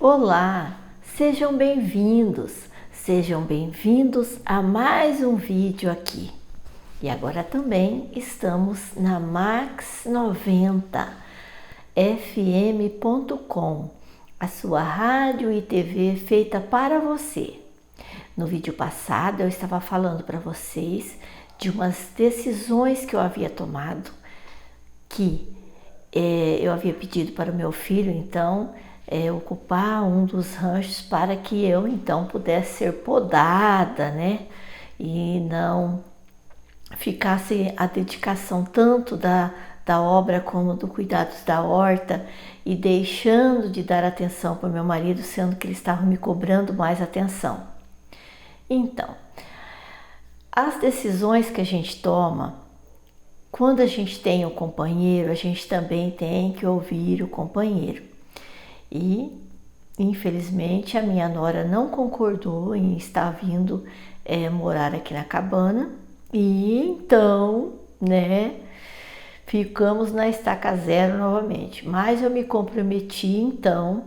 Olá, sejam bem-vindos a mais um vídeo aqui. E agora também estamos na Max 90 FM.com, a sua rádio e TV feita para você. No vídeo passado eu estava falando para vocês de umas decisões que eu havia tomado, que eu havia pedido para o meu filho então ocupar um dos ranchos para que eu então pudesse ser podada, né? E não ficasse a dedicação tanto da obra como do cuidados da horta e deixando de dar atenção para o meu marido, sendo que ele estava me cobrando mais atenção. Então, as decisões que a gente toma, quando a gente tem um companheiro, a gente também tem que ouvir o companheiro. E, infelizmente, a minha nora não concordou em estar vindo morar aqui na cabana. E então, ficamos na estaca zero novamente. Mas eu me comprometi, então,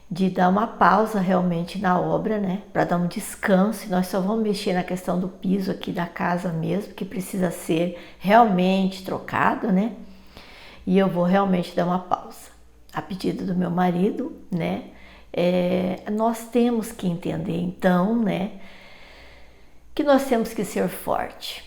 de dar uma pausa realmente na obra, para dar um descanso. E nós só vamos mexer na questão do piso aqui da casa mesmo, que precisa ser realmente trocado, E eu vou realmente dar uma pausa. A pedido do meu marido, nós temos que entender, então, que nós temos que ser forte.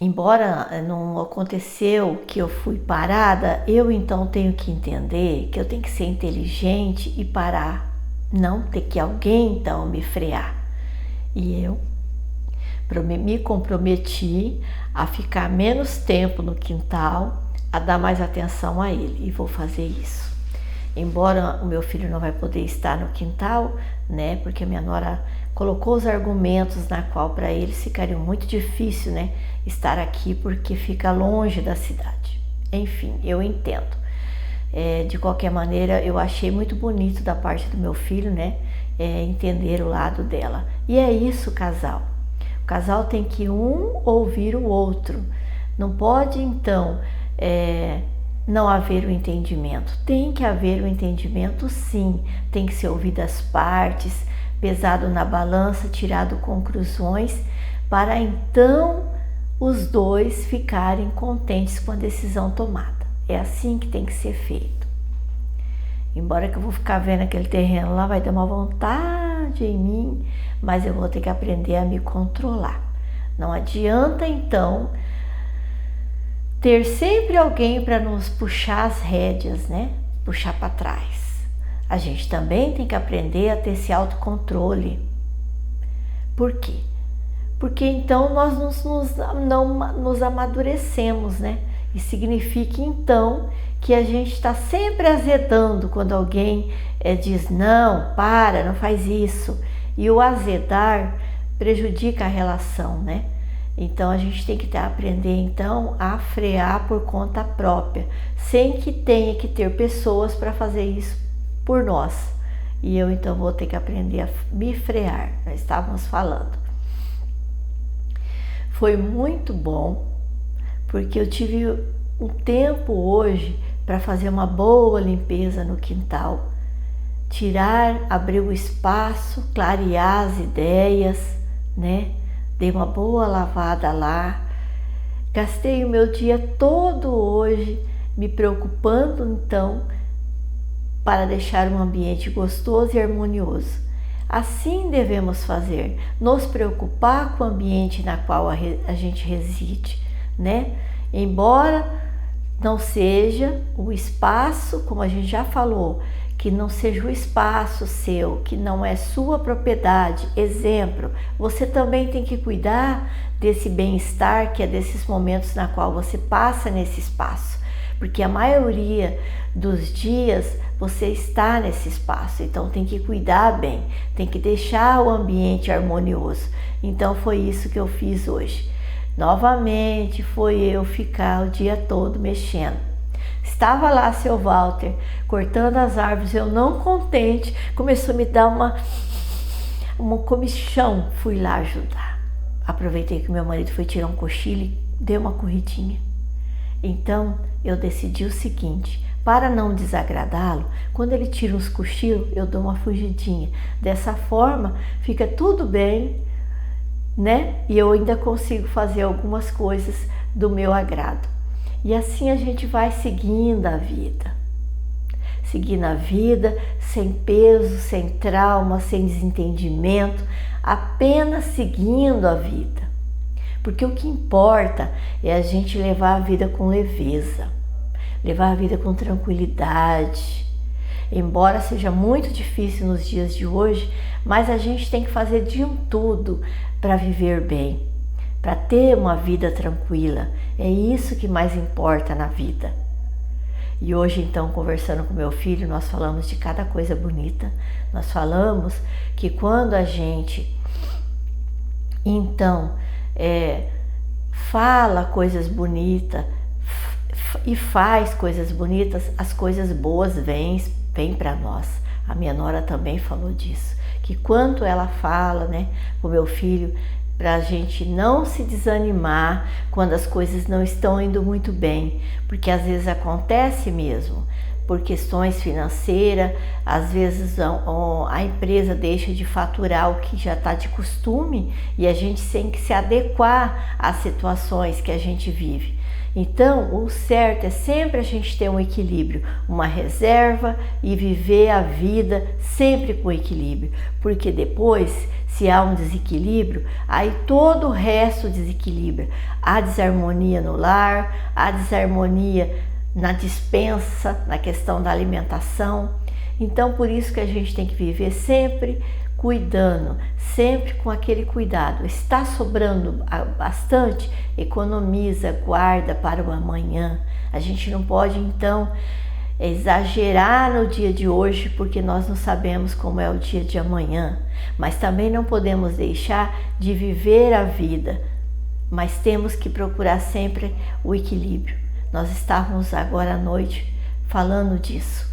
Embora não aconteceu que eu fui parada, eu então tenho que entender que eu tenho que ser inteligente e parar, não ter que alguém então me frear. E eu me comprometi a ficar menos tempo no quintal, a dar mais atenção a ele, e vou fazer isso. Embora o meu filho não vai poder estar no quintal, porque a minha nora colocou os argumentos na qual para eles ficaria muito difícil, estar aqui porque fica longe da cidade. Enfim, eu entendo. De qualquer maneira, eu achei muito bonito da parte do meu filho, entender o lado dela. E é isso, casal. O casal tem que um ouvir o outro. Não pode, então, não haver o entendimento. Tem que haver o entendimento, sim. Tem que ser ouvido as partes, pesado na balança, tirado conclusões, para então os dois ficarem contentes com a decisão tomada. É assim que tem que ser feito. Embora que eu vou ficar vendo aquele terreno lá, vai dar uma vontade em mim, mas eu vou ter que aprender a me controlar. Não adianta, então, ter sempre alguém para nos puxar as rédeas, puxar para trás. A gente também tem que aprender a ter esse autocontrole. Por quê? Porque então nós não nos amadurecemos, E significa então que a gente está sempre azedando quando alguém diz não, para, não faz isso. E o azedar prejudica a relação, Então a gente tem que aprender então a frear por conta própria, sem que tenha que ter pessoas para fazer isso por nós. E eu então vou ter que aprender a me frear. Nós estávamos falando. Foi muito bom, porque eu tive um tempo hoje para fazer uma boa limpeza no quintal, abrir o espaço, clarear as ideias, Dei uma boa lavada lá, gastei o meu dia todo hoje me preocupando então para deixar um ambiente gostoso e harmonioso. Assim devemos fazer, nos preocupar com o ambiente na qual a gente reside, Embora não seja o espaço, como a gente já falou, que não seja o espaço seu, que não é sua propriedade. Exemplo, você também tem que cuidar desse bem-estar, que é desses momentos na qual você passa nesse espaço, porque a maioria dos dias você está nesse espaço, então tem que cuidar bem, tem que deixar o ambiente harmonioso. Então foi isso que eu fiz hoje. Novamente foi eu ficar o dia todo mexendo. Estava lá seu Walter cortando as árvores, eu não contente, começou a me dar uma comichão, fui lá ajudar. Aproveitei que meu marido foi tirar um cochilo e dei uma corridinha. Então eu decidi o seguinte: Para não desagradá-lo, quando ele tira uns cochilos, eu dou uma fugidinha. Dessa forma, fica tudo bem, né? E eu ainda consigo fazer algumas coisas do meu agrado. E assim a gente vai seguindo a vida. Seguindo a vida sem peso, sem trauma, sem desentendimento, apenas seguindo a vida. Porque o que importa é a gente levar a vida com leveza, levar a vida com tranquilidade. Embora seja muito difícil nos dias de hoje, mas a gente tem que fazer de um tudo para viver bem, para ter uma vida tranquila. É isso que mais importa na vida. E hoje, então, conversando com meu filho, nós falamos de cada coisa bonita. Nós falamos que quando a gente, então, fala coisas bonitas e faz coisas bonitas, as coisas boas vêm para nós. A minha nora também falou disso, que quanto ela fala, né, com meu filho, para a gente não se desanimar quando as coisas não estão indo muito bem, porque às vezes acontece mesmo, por questões financeiras, às vezes a empresa deixa de faturar o que já está de costume e a gente tem que se adequar às situações que a gente vive. Então, o certo é sempre a gente ter um equilíbrio, uma reserva e viver a vida sempre com equilíbrio, porque depois, se há um desequilíbrio, aí todo o resto desequilibra. Há desarmonia no lar, há desarmonia na despensa, na questão da alimentação. Então, por isso que a gente tem que viver sempre cuidando, sempre com aquele cuidado. Está sobrando bastante? Economiza, guarda para o amanhã. A gente não pode, então, exagerar no dia de hoje, porque nós não sabemos como é o dia de amanhã. Mas também não podemos deixar de viver a vida, mas temos que procurar sempre o equilíbrio. Nós estávamos agora à noite falando disso,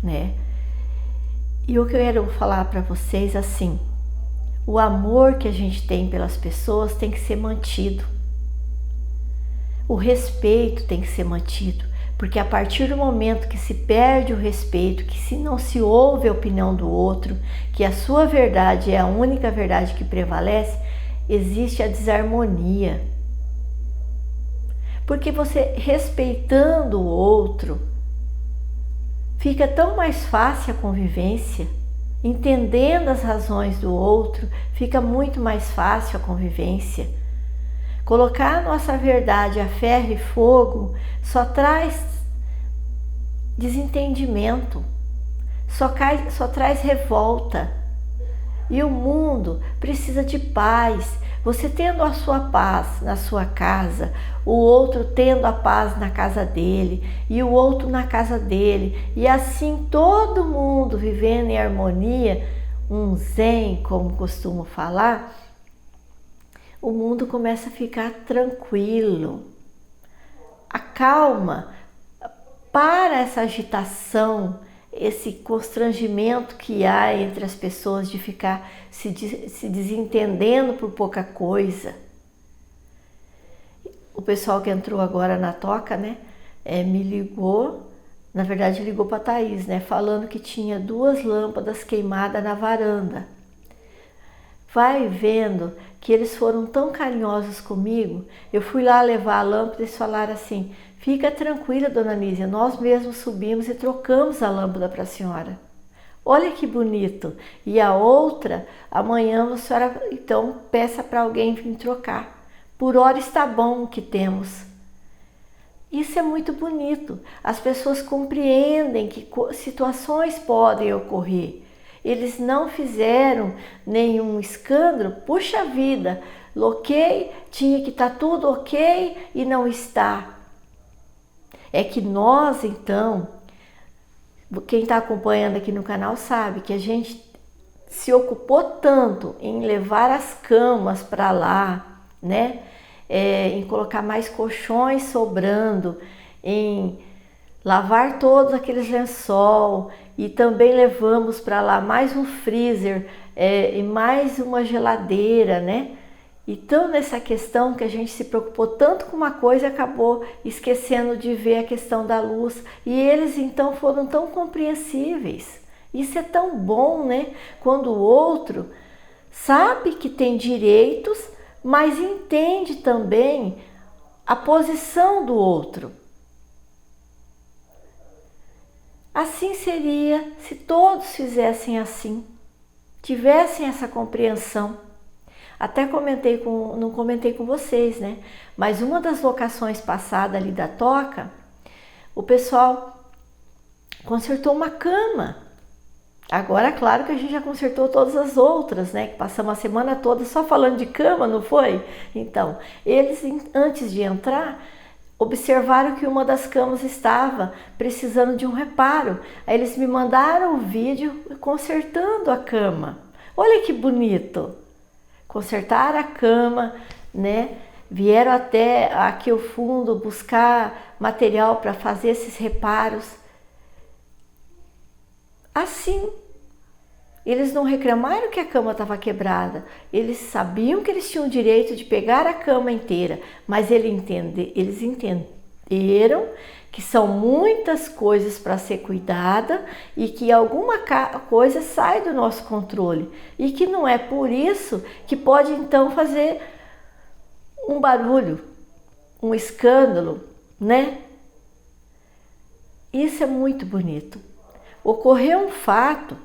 né? E o que eu quero falar para vocês assim, o amor que a gente tem pelas pessoas tem que ser mantido. O respeito tem que ser mantido, porque a partir do momento que se perde o respeito, que se não se ouve a opinião do outro, que a sua verdade é a única verdade que prevalece, existe a desarmonia. Porque você respeitando o outro, fica tão mais fácil a convivência, entendendo as razões do outro, fica muito mais fácil a convivência. Colocar a nossa verdade a ferro e fogo só traz desentendimento, só traz revolta. E o mundo precisa de paz. Você tendo a sua paz na sua casa, o outro tendo a paz na casa dele, e o outro na casa dele, e assim todo mundo vivendo em harmonia, um zen, como costumo falar, o mundo começa a ficar tranquilo. Acalma, para essa agitação, esse constrangimento que há entre as pessoas de ficar se desentendendo por pouca coisa. O pessoal que entrou agora na toca, né, me ligou, na verdade ligou para a Thaís, né, falando que tinha 2 lâmpadas queimadas na varanda. Vai vendo que eles foram tão carinhosos comigo. Eu fui lá levar a lâmpada e eles falaram assim: fica tranquila, dona Nízia, nós mesmos subimos e trocamos a lâmpada para a senhora. Olha que bonito. E a outra, amanhã a senhora então peça para alguém vir trocar. Por hora está bom o que temos. Isso é muito bonito. As pessoas compreendem que situações podem ocorrer. Eles não fizeram nenhum escândalo. Puxa vida, ok, tinha que estar tudo ok e não está. É que nós, então, quem está acompanhando aqui no canal sabe que a gente se ocupou tanto em levar as camas para lá, né? Em colocar mais colchões sobrando, em lavar todos aqueles lençol, e também levamos para lá mais um freezer e mais uma geladeira, né? Então, nessa questão que a gente se preocupou tanto com uma coisa, acabou esquecendo de ver a questão da luz. E eles então foram tão compreensíveis. Isso é tão bom, né? Quando o outro sabe que tem direitos, mas entende também a posição do outro. Assim seria se todos fizessem assim, tivessem essa compreensão. Até não comentei com vocês, né? Mas uma das locações passadas ali da Toca, o pessoal consertou uma cama. Agora, claro que a gente já consertou todas as outras, né? Que passamos a semana toda só falando de cama, não foi? Então, eles, antes de entrar, observaram que uma das camas estava precisando de um reparo. Aí eles me mandaram o vídeo consertando a cama. Olha que bonito! Consertaram a cama, né? Vieram até aqui ao fundo buscar material para fazer esses reparos. Assim, eles não reclamaram que a cama estava quebrada. Eles sabiam que eles tinham o direito de pegar a cama inteira, mas eles entenderam que são muitas coisas para ser cuidada e que alguma coisa sai do nosso controle e que não é por isso que pode então fazer um barulho, um escândalo, né? Isso é muito bonito. Ocorreu um fato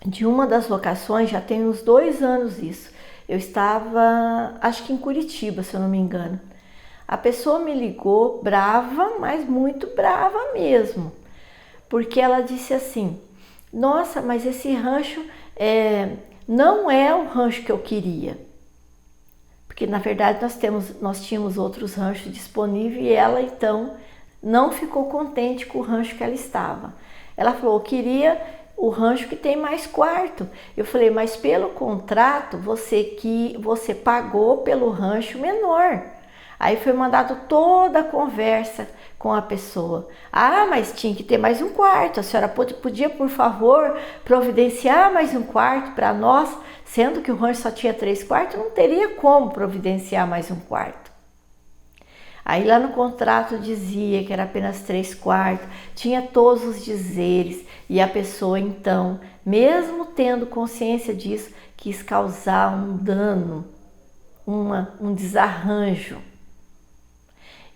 de uma das locações, já tem uns 2 anos isso. Eu estava, acho que em Curitiba, se eu não me engano. A pessoa me ligou brava, mas muito brava mesmo, porque ela disse assim: nossa, mas esse rancho não é o rancho que eu queria. Porque na verdade nós tínhamos outros ranchos disponíveis e ela então não ficou contente com o rancho que ela estava. Ela falou: eu queria o rancho que tem mais quarto. Eu falei: mas pelo contrato você pagou pelo rancho menor. Aí foi mandado toda a conversa com a pessoa. Ah, mas tinha que ter mais um quarto. A senhora podia, por favor, providenciar mais um quarto para nós? Sendo que o rancho só tinha 3 quartos, não teria como providenciar mais um quarto. Aí lá no contrato dizia que era apenas 3 quartos, tinha todos os dizeres. E a pessoa então, mesmo tendo consciência disso, quis causar um dano, um desarranjo.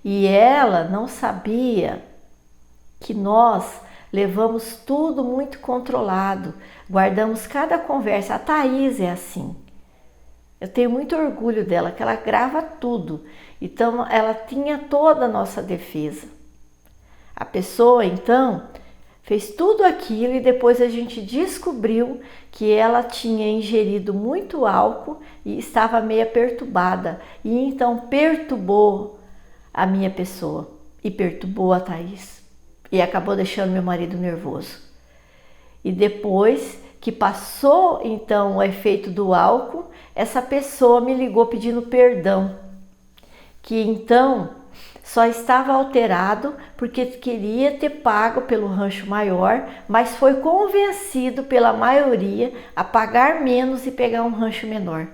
E ela não sabia que nós levamos tudo muito controlado, guardamos cada conversa. A Thaís é assim. Eu tenho muito orgulho dela, que ela grava tudo. Então, ela tinha toda a nossa defesa. A pessoa, então, fez tudo aquilo e depois a gente descobriu que ela tinha ingerido muito álcool e estava meio perturbada. E então perturbou a minha pessoa e perturbou a Thaís e acabou deixando meu marido nervoso. E depois que passou então o efeito do álcool, essa pessoa me ligou pedindo perdão, que então só estava alterado porque queria ter pago pelo rancho maior, mas foi convencido pela maioria a pagar menos e pegar um rancho menor.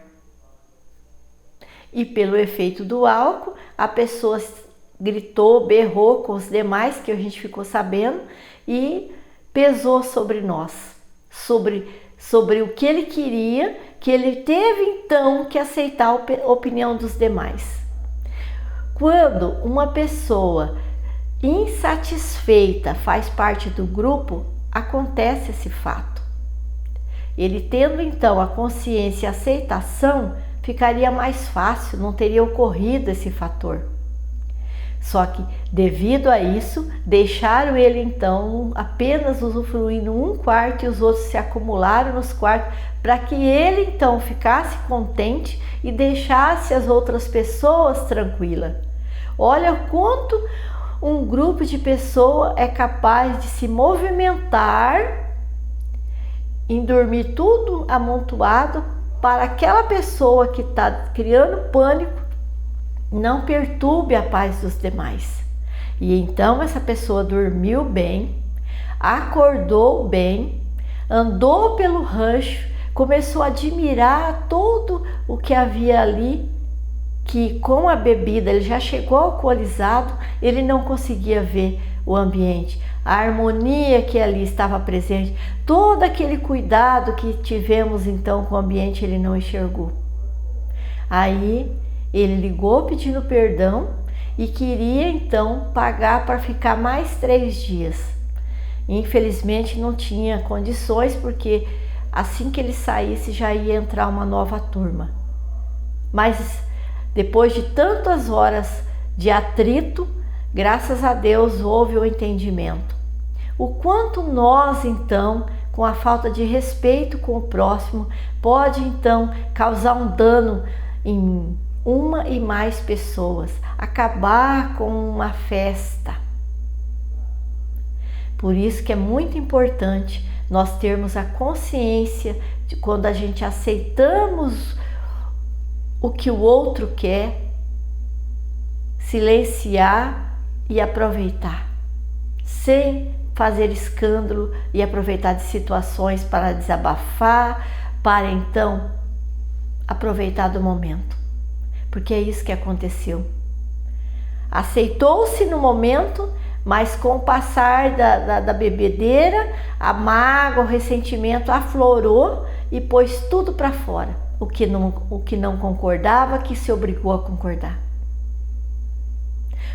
E pelo efeito do álcool, a pessoa gritou, berrou com os demais, que a gente ficou sabendo, e pesou sobre nós, sobre o que ele queria, que ele teve então que aceitar a opinião dos demais. Quando uma pessoa insatisfeita faz parte do grupo, acontece esse fato. Ele tendo então a consciência e a aceitação, ficaria mais fácil, não teria ocorrido esse fator. Só que devido a isso, deixaram ele então apenas usufruindo um quarto e os outros se acumularam nos quartos para que ele então ficasse contente e deixasse as outras pessoas tranquilas. Olha quanto um grupo de pessoas é capaz de se movimentar em dormir tudo amontoado para aquela pessoa que está criando pânico não perturbe a paz dos demais. E então essa pessoa dormiu bem, acordou bem, andou pelo rancho começou a admirar todo o que havia ali, que com a bebida, ele já chegou alcoolizado, ele não conseguia ver o ambiente, a harmonia que ali estava presente, todo aquele cuidado que tivemos então com o ambiente, ele não enxergou. Aí ele ligou pedindo perdão e queria então pagar para ficar mais 3 dias. Infelizmente não tinha condições, porque assim que ele saísse já ia entrar uma nova turma. Mas depois de tantas horas de atrito, graças a Deus houve o entendimento. O quanto nós então, com a falta de respeito com o próximo, pode então causar um dano em uma e mais pessoas, acabar com uma festa. Por isso que é muito importante nós termos a consciência de quando a gente aceitamos o que o outro quer, silenciar e aproveitar, sem fazer escândalo e aproveitar de situações para desabafar, para então aproveitar do momento, porque é isso que aconteceu. Aceitou-se no momento, mas com o passar da bebedeira, a mágoa, o ressentimento aflorou e pôs tudo para fora, o que não concordava, que se obrigou a concordar.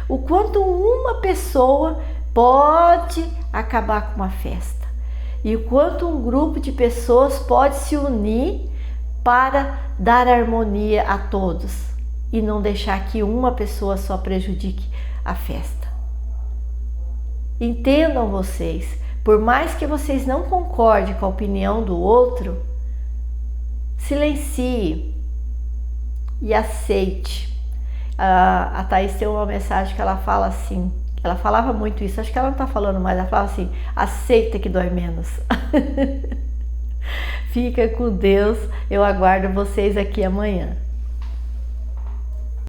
O quanto uma pessoa pode acabar com uma festa e o quanto um grupo de pessoas pode se unir para dar harmonia a todos e não deixar que uma pessoa só prejudique a festa. Entendam vocês, por mais que vocês não concordem com a opinião do outro, silencie e aceite. A Thaís tem uma mensagem que ela fala assim, ela falava muito isso, acho que ela não está falando mais, ela fala assim, aceita que dói menos. Fica com Deus, eu aguardo vocês aqui amanhã.